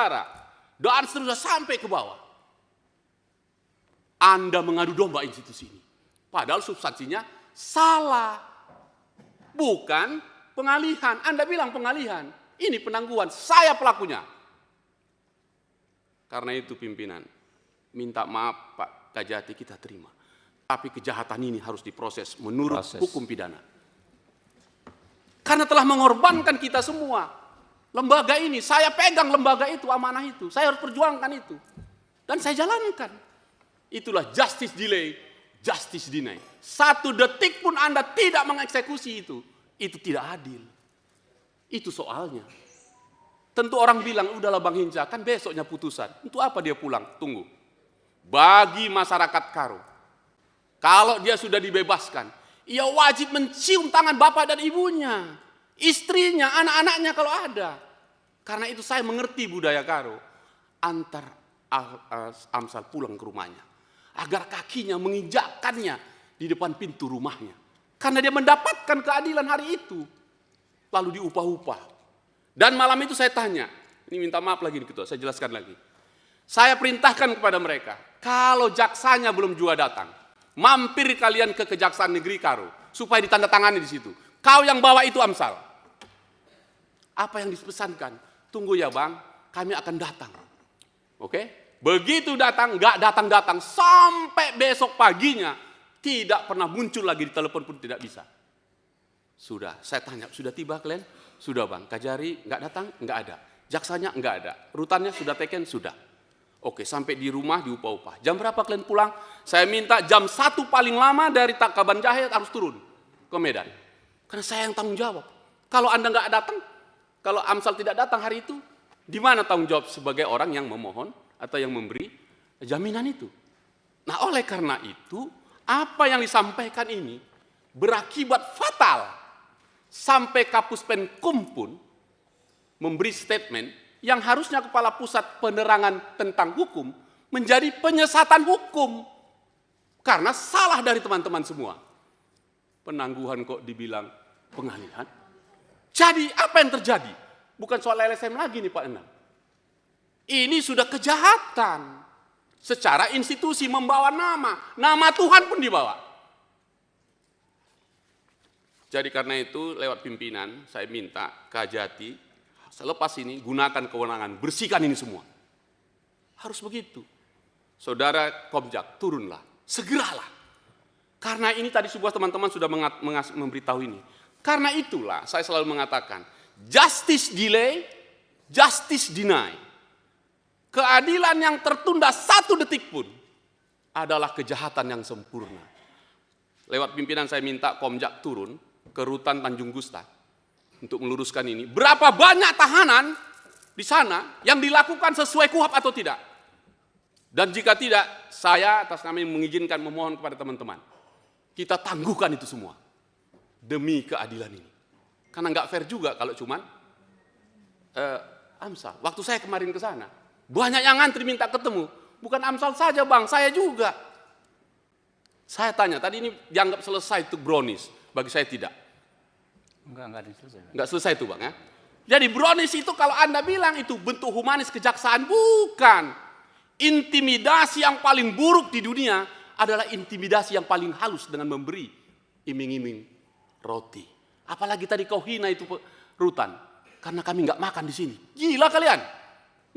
Utara, dan seterusnya sampai ke bawah. Anda mengadu domba institusi ini. Padahal substansinya salah. Bukan pengalihan. Anda bilang pengalihan. Ini penangguhan. Saya pelakunya. Karena itu pimpinan, minta maaf Pak Kajati, kita terima. Tapi kejahatan ini harus diproses menurut hukum pidana. Karena telah mengorbankan kita semua. Lembaga ini, saya pegang lembaga itu, amanah itu. Saya harus perjuangkan itu. Dan saya jalankan. Itulah justice delay, justice deny. 1 detik pun Anda tidak mengeksekusi itu tidak adil. Itu soalnya. Tentu orang bilang, udahlah Bang Hinca, kan besoknya putusan. Untuk apa dia pulang? Tunggu. Bagi masyarakat Karo, kalau dia sudah dibebaskan, ia wajib mencium tangan bapak dan ibunya, istrinya, anak-anaknya kalau ada. Karena itu saya mengerti budaya Karo. Antar Amsal pulang ke rumahnya. Agar kakinya menginjakkannya di depan pintu rumahnya. Karena dia mendapatkan keadilan hari itu. Lalu diupah-upah. Dan malam itu saya tanya, ini minta maaf lagi Ketua, saya jelaskan lagi. Saya perintahkan kepada mereka, kalau jaksanya belum juga datang, mampir kalian ke Kejaksaan Negeri Karo, supaya ditandatangani di situ. Kau yang bawa itu Amsal. Apa yang dipesankan? Tunggu ya Bang, kami akan datang. Oke? Begitu datang, nggak datang-datang, sampai besok paginya, tidak pernah muncul lagi di telepon pun tidak bisa. Sudah, saya tanya, sudah tiba kalian? Sudah Bang, Kajari nggak datang? Nggak ada. Jaksanya nggak ada. Rutannya sudah taken? Sudah. Oke, sampai di rumah diupah-upah. Jam berapa kalian pulang? Saya minta jam 1 paling lama dari Takaban Jahe harus turun ke Medan. Karena saya yang tanggung jawab. Kalau Anda nggak datang, kalau Amsal tidak datang hari itu, di mana tanggung jawab sebagai orang yang memohon atau yang memberi jaminan itu? Nah, oleh karena itu, apa yang disampaikan ini berakibat fatal. Sampai Kapus Penkum pun memberi statement yang harusnya Kepala Pusat Penerangan tentang Hukum menjadi penyesatan hukum. Karena salah dari teman-teman semua. Penangguhan kok dibilang pengalihan. Jadi apa yang terjadi? Bukan soal LSM lagi nih Pak Enam. Ini sudah kejahatan. Secara institusi membawa nama Tuhan pun dibawa. Jadi karena itu lewat pimpinan saya minta Kajati selepas ini gunakan kewenangan, bersihkan ini semua. Harus begitu. Saudara Komjak, turunlah, segeralah. Karena ini tadi sebuah teman-teman sudah memberitahu ini. Karena itulah saya selalu mengatakan, justice delay, justice deny. Keadilan yang tertunda 1 detik pun adalah kejahatan yang sempurna. Lewat pimpinan saya minta Komjak turun ke Rutan Tanjung Gusta untuk meluruskan ini. Berapa banyak tahanan di sana yang dilakukan sesuai KUHP atau tidak? Dan jika tidak, saya atas nama mengizinkan memohon kepada teman-teman. Kita tangguhkan itu semua demi keadilan ini. Karena nggak fair juga kalau cuman Amsal. Waktu saya kemarin ke sana, banyak yang ngantri minta ketemu. Bukan Amsal saja Bang, saya juga. Saya tanya, tadi ini dianggap selesai untuk brownies. Bagi saya tidak. Enggak selesai. Enggak selesai itu Bang ya. Jadi brownies itu kalau Anda bilang itu bentuk humanis kejaksaan, bukan. Intimidasi yang paling buruk di dunia adalah intimidasi yang paling halus dengan memberi iming-iming roti. Apalagi tadi kau hina itu Rutan. Karena kami nggak makan di sini. Gila kalian.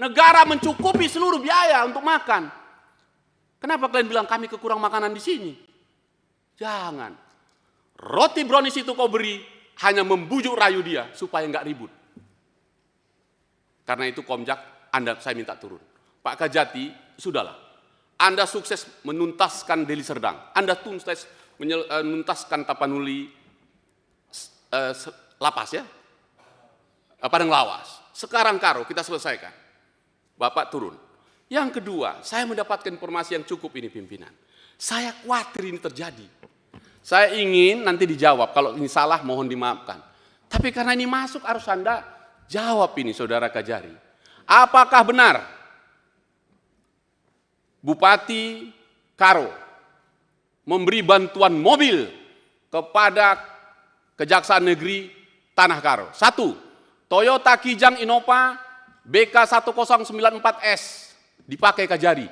Negara mencukupi seluruh biaya untuk makan. Kenapa kalian bilang kami kekurang makanan di sini? Jangan. Roti brownies itu kau beri hanya membujuk rayu dia supaya nggak ribut. Karena itu Komjak, saya minta turun. Pak Kajati, sudahlah. Anda sukses menuntaskan Deli Serdang. Anda sukses menuntaskan Tapanuli lapas ya. Padang Lawas. Sekarang Karo kita selesaikan. Bapak turun. Yang kedua, saya mendapatkan informasi yang cukup ini pimpinan. Saya khawatir ini terjadi. Saya ingin nanti dijawab, kalau ini salah mohon dimaafkan. Tapi karena ini masuk harus Anda jawab ini Saudara Kajari. Apakah benar Bupati Karo memberi bantuan mobil kepada Kejaksaan Negeri Tanah Karo? 1, Toyota Kijang Innova BK1094S dipakai Kajari.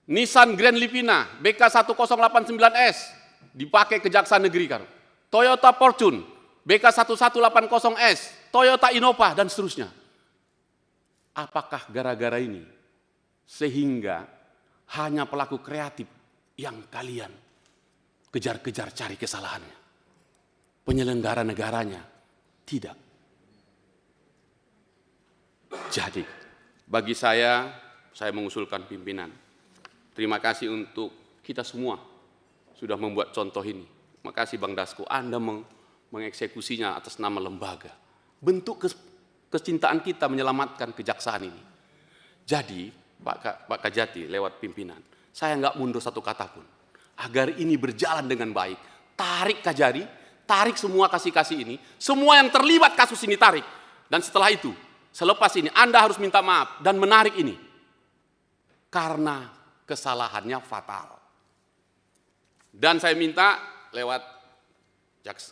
Nissan Grand Livina BK1089S dipakai Kejaksaan Negeri Karo. Toyota Fortune BK1180S, Toyota Innova dan seterusnya. Apakah gara-gara ini sehingga hanya pelaku kreatif yang kalian kejar-kejar cari kesalahannya? Penyelenggara negaranya tidak. Jadi, bagi saya mengusulkan pimpinan. Terima kasih untuk kita semua sudah membuat contoh ini. Terima kasih Bang Dasko, Anda mengeksekusinya atas nama lembaga. Bentuk kecintaan kita menyelamatkan kejaksaan ini. Jadi, Pak Kajati lewat pimpinan, saya nggak mundur satu kata pun. Agar ini berjalan dengan baik. Tarik Kajari, tarik semua kasih-kasih ini. Semua yang terlibat kasus ini tarik. Dan setelah itu, selepas ini Anda harus minta maaf dan menarik ini. Karena kesalahannya fatal. Dan saya minta lewat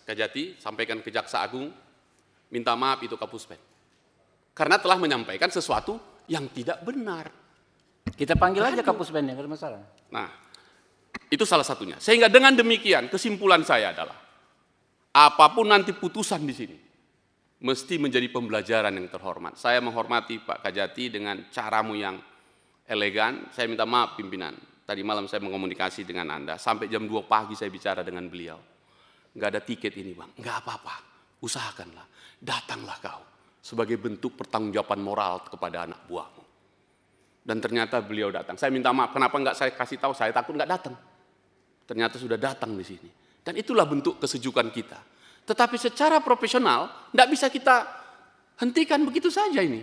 Kajati, sampaikan ke Jaksa Agung, minta maaf itu Kapuspen. Karena telah menyampaikan sesuatu yang tidak benar. Kita panggil aja Kapuspen, nggak ada masalah. Nah, itu salah satunya. Sehingga dengan demikian kesimpulan saya adalah, apapun nanti putusan di sini, mesti menjadi pembelajaran yang terhormat. Saya menghormati Pak Kajati dengan caramu yang elegan. Saya minta maaf pimpinan. Tadi malam saya mengomunikasi dengan Anda. Sampai jam 2 pagi saya bicara dengan beliau. Nggak ada tiket ini Bang. Nggak apa-apa. Usahakanlah. Datanglah kau. Sebagai bentuk pertanggungjawaban moral kepada anak buahmu. Dan ternyata beliau datang. Saya minta maaf. Kenapa nggak saya kasih tahu? Saya takut nggak datang. Ternyata sudah datang di sini. Dan itulah bentuk kesejukan kita. Tetapi secara profesional, nggak bisa kita hentikan begitu saja ini.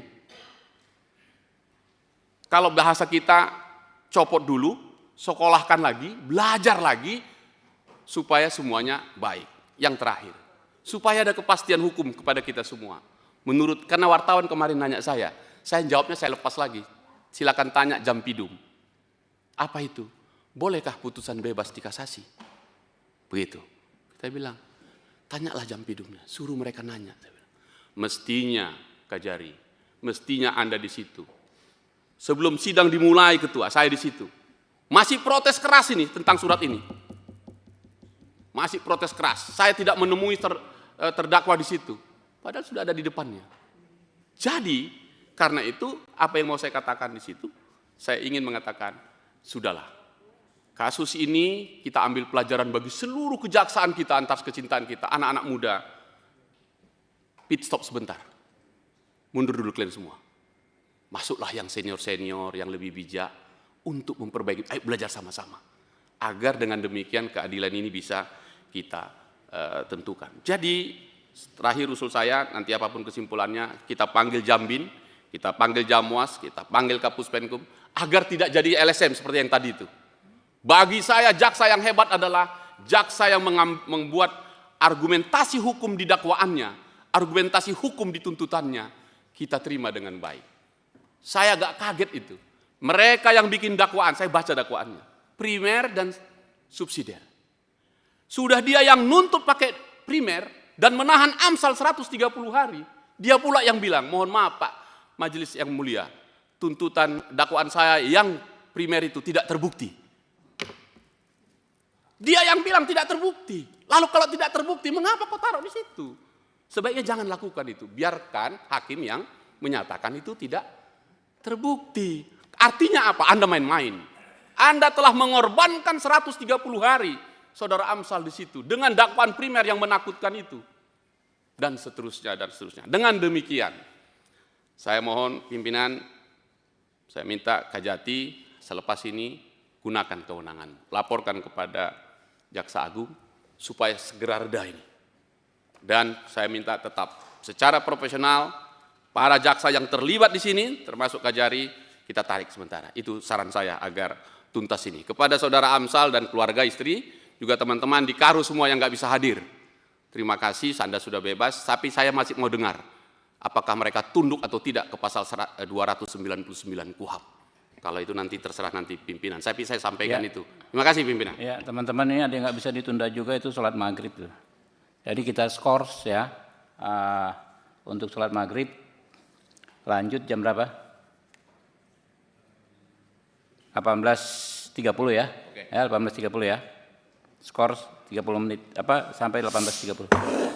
Kalau bahasa kita, copot dulu, sekolahkan lagi, belajar lagi, supaya semuanya baik. Yang terakhir, supaya ada kepastian hukum kepada kita semua. Karena wartawan kemarin nanya saya jawabnya saya lepas lagi. Silakan tanya Jampidum. Apa itu? Bolehkah putusan bebas dikasasi? Begitu. Saya bilang, tanyalah Jampidumnya, suruh mereka nanya. Mestinya Kajari, mestinya Anda di situ. Sebelum sidang dimulai ketua, saya di situ. Masih protes keras ini tentang surat ini. Masih protes keras. Saya tidak menemui terdakwa di situ. Padahal sudah ada di depannya. Jadi, karena itu apa yang mau saya katakan di situ, saya ingin mengatakan, sudahlah. Kasus ini kita ambil pelajaran bagi seluruh kejaksaan kita, atas kecintaan kita, anak-anak muda. Pit stop sebentar. Mundur dulu kalian semua. Masuklah yang senior-senior, yang lebih bijak, untuk memperbaiki, ayo belajar sama-sama. Agar dengan demikian keadilan ini bisa kita tentukan. Jadi, terakhir usul saya, nanti apapun kesimpulannya, kita panggil Jambin, kita panggil Jamwas, kita panggil Kapuspenkum, agar tidak jadi LSM seperti yang tadi itu. Bagi saya, jaksa yang hebat adalah jaksa yang membuat argumentasi hukum di dakwaannya, argumentasi hukum di tuntutannya, kita terima dengan baik. Saya agak kaget itu. Mereka yang bikin dakwaan, saya baca dakwaannya, primer dan subsidiar. Sudah dia yang nuntut pakai primer dan menahan Amsal 130 hari. Dia pula yang bilang, mohon maaf Pak Majelis yang mulia, tuntutan dakwaan saya yang primer itu tidak terbukti. Dia yang bilang tidak terbukti. Lalu kalau tidak terbukti, mengapa kau taruh di situ? Sebaiknya jangan lakukan itu. Biarkan hakim yang menyatakan itu tidak terbukti. Artinya apa? Anda main-main. Anda telah mengorbankan 130 hari saudara Amsal di situ dengan dakwaan primer yang menakutkan itu. Dan seterusnya, dan seterusnya. Dengan demikian, saya mohon pimpinan, saya minta Kajati selepas ini gunakan kewenangan. Laporkan kepada Jaksa Agung supaya segera reda ini. Dan saya minta tetap secara profesional, para jaksa yang terlibat di sini, termasuk Kajari, kita tarik sementara. Itu saran saya agar tuntas ini. Kepada saudara Amsal dan keluarga istri, juga teman-teman di Karu semua yang nggak bisa hadir. Terima kasih, Anda sudah bebas, tapi saya masih mau dengar apakah mereka tunduk atau tidak ke pasal 299 KUHP. Kalau itu nanti terserah nanti pimpinan. Tapi saya sampaikan itu. Terima kasih pimpinan. Ya, teman-teman, ini ada yang nggak bisa ditunda juga, itu sholat maghrib tuh. Jadi kita skors ya, untuk sholat maghrib Lanjut jam berapa? 18.30 ya? Oke. Ya, 18.30 ya. Skor 30 menit, sampai 18.30.